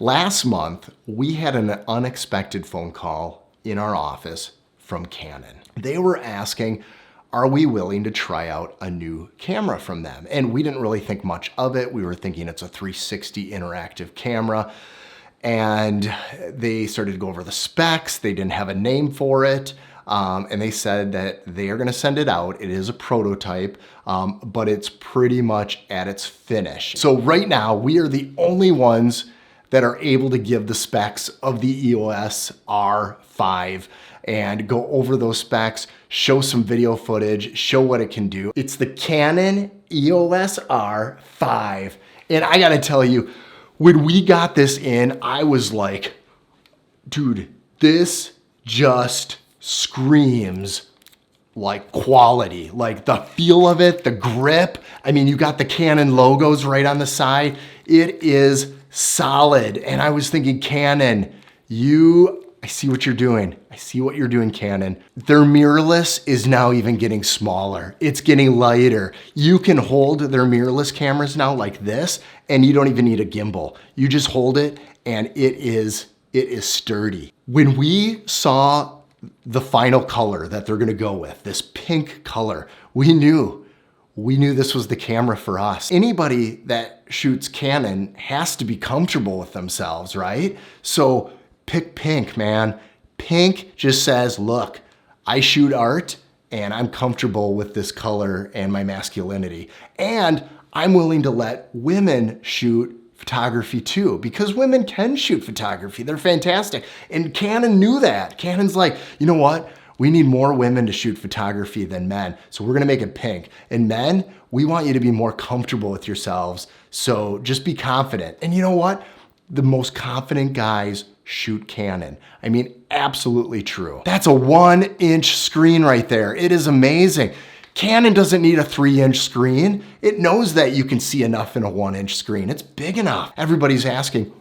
Last month, we had an unexpected phone call in our office from Canon. They were asking, are we willing to try out a new camera from them? And we didn't really think much of it. We were thinking it's a 360 interactive camera. And they started to go over the specs. They didn't have a name for it. And they said that they are gonna send it out. It is a prototype, but it's pretty much at its finish. So right now, we are the only ones that are able to give the specs of the EOS R5 and go over those specs, show some video footage, show what it can do. It's the Canon EOS R5. And I gotta tell you, when we got this in, I was like, dude, this just screams like quality, like the feel of it, the grip. I mean, you got the Canon logos right on the side. It is solid. And I was thinking, Canon, I see what you're doing. I see what you're doing, Canon. Their mirrorless is now even getting smaller. It's getting lighter. You can hold their mirrorless cameras now like this, and you don't even need a gimbal. You just hold it, and it is sturdy. When we saw the final color that they're gonna go with, this pink color, we knew this was the camera for us. Anybody that shoots Canon has to be comfortable with themselves, right? So pick pink, man. Pink just says, look, I shoot art and I'm comfortable with this color and my masculinity. And I'm willing to let women shoot photography too, because women can shoot photography. They're fantastic. And Canon knew that. Canon's like, you know what? We need more women to shoot photography than men. So we're gonna make it pink. And men, we want you to be more comfortable with yourselves. So just be confident. And you know what? The most confident guys shoot Canon. I mean, absolutely true. That's a 1-inch screen right there. It is amazing. Canon doesn't need a 3-inch screen. It knows that you can see enough in a 1-inch screen. It's big enough. Everybody's asking,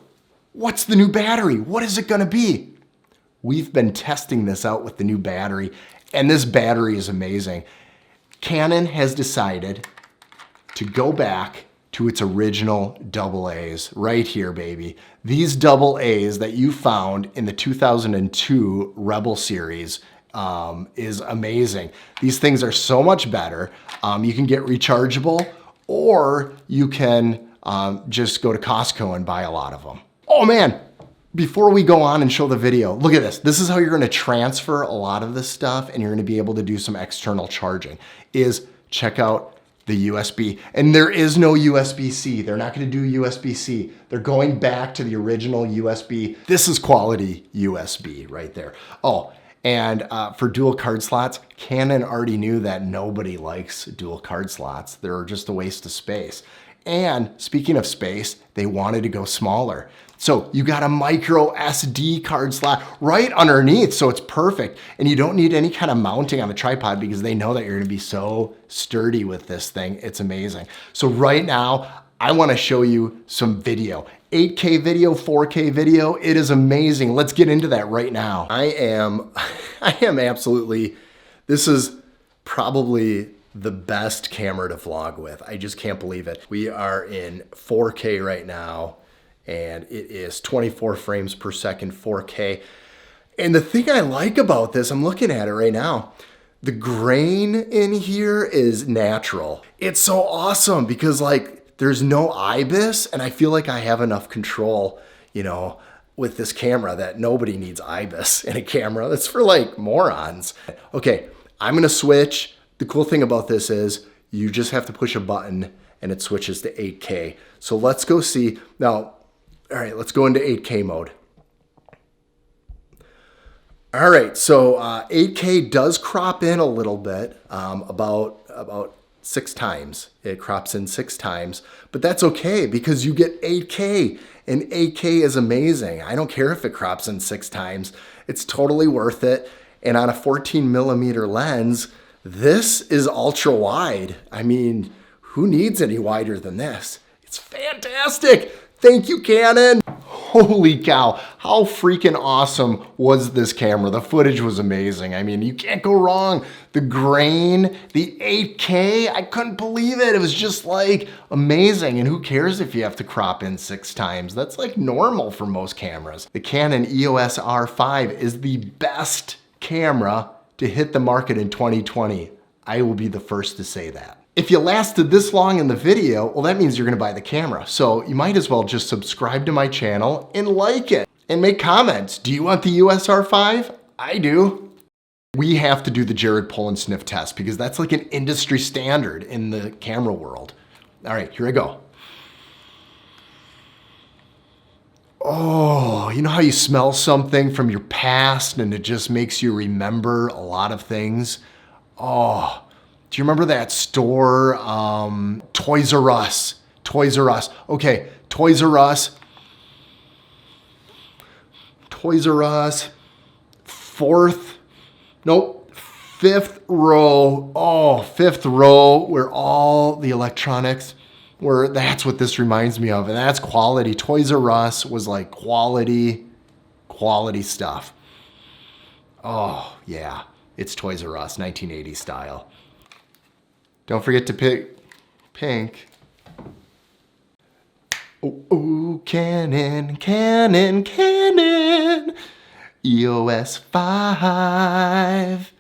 what's the new battery? What is it gonna be? We've been testing this out with the new battery, and this battery is amazing. Canon has decided to go back to its original AA's right here, baby. These AA's that you found in the 2002 Rebel series is amazing. These things are so much better. You can get rechargeable, or you can just go to Costco and buy a lot of them. Oh man, before we go on and show the video, look at this. This is how you're gonna transfer a lot of this stuff, and you're gonna be able to do some external charging, is check out the USB. And there is no USB-C. They're not gonna do USB-C. They're going back to the original USB. This is quality USB right there. Oh, and for dual card slots, Canon already knew that nobody likes dual card slots. They're just a waste of space. And speaking of space, they wanted to go smaller. So you got a micro SD card slot right underneath, so it's perfect. And you don't need any kind of mounting on the tripod because they know that you're gonna be so sturdy with this thing. It's amazing. So right now, I wanna show you some video. 8K video, 4K video, it is amazing. Let's get into that right now. I am absolutely, this is probably the best camera to vlog with. I just can't believe it. We are in 4K right now, and it is 24 frames per second, 4K. And the thing I like about this, I'm looking at it right now, the grain in here is natural. It's so awesome because like there's no IBIS, and I feel like I have enough control, you know, with this camera that nobody needs IBIS in a camera. That's for like morons. Okay, I'm gonna switch. The cool thing about this is you just have to push a button and it switches to 8K. So let's go see. Now, all right, let's go into 8K mode. All right, so 8K does crop in a little bit, about 6 times. It crops in 6 times, but that's okay because you get 8K, and 8K is amazing. I don't care if it crops in 6 times. It's totally worth it. And on a 14mm lens, this is ultra wide. I mean, who needs any wider than this? It's fantastic. Thank you, Canon. Holy cow, how freaking awesome was this camera? The footage was amazing. I mean, you can't go wrong. The grain, the 8K, I couldn't believe it. It was just like amazing. And who cares if you have to crop in 6 times? That's like normal for most cameras. The Canon EOS R5 is the best camera to hit the market in 2020. I will be the first to say that. If you lasted this long in the video, well, that means you're gonna buy the camera. So you might as well just subscribe to my channel and like it and make comments. Do you want the EOS R5? I do. We have to do the Jared Polin sniff test because that's like an industry standard in the camera world. All right, here I go. Oh, you know how you smell something from your past and it just makes you remember a lot of things? Oh. Do you remember that store, Toys R Us? Toys R Us. Okay, Toys R Us. Toys R Us. Fifth row. Oh, fifth row where all the electronics were. That's what this reminds me of. And that's quality. Toys R Us was like quality stuff. Oh, yeah. It's Toys R Us, 1980 style. Don't forget to pick pink. Oh, Canon, Canon, Canon, EOS 5.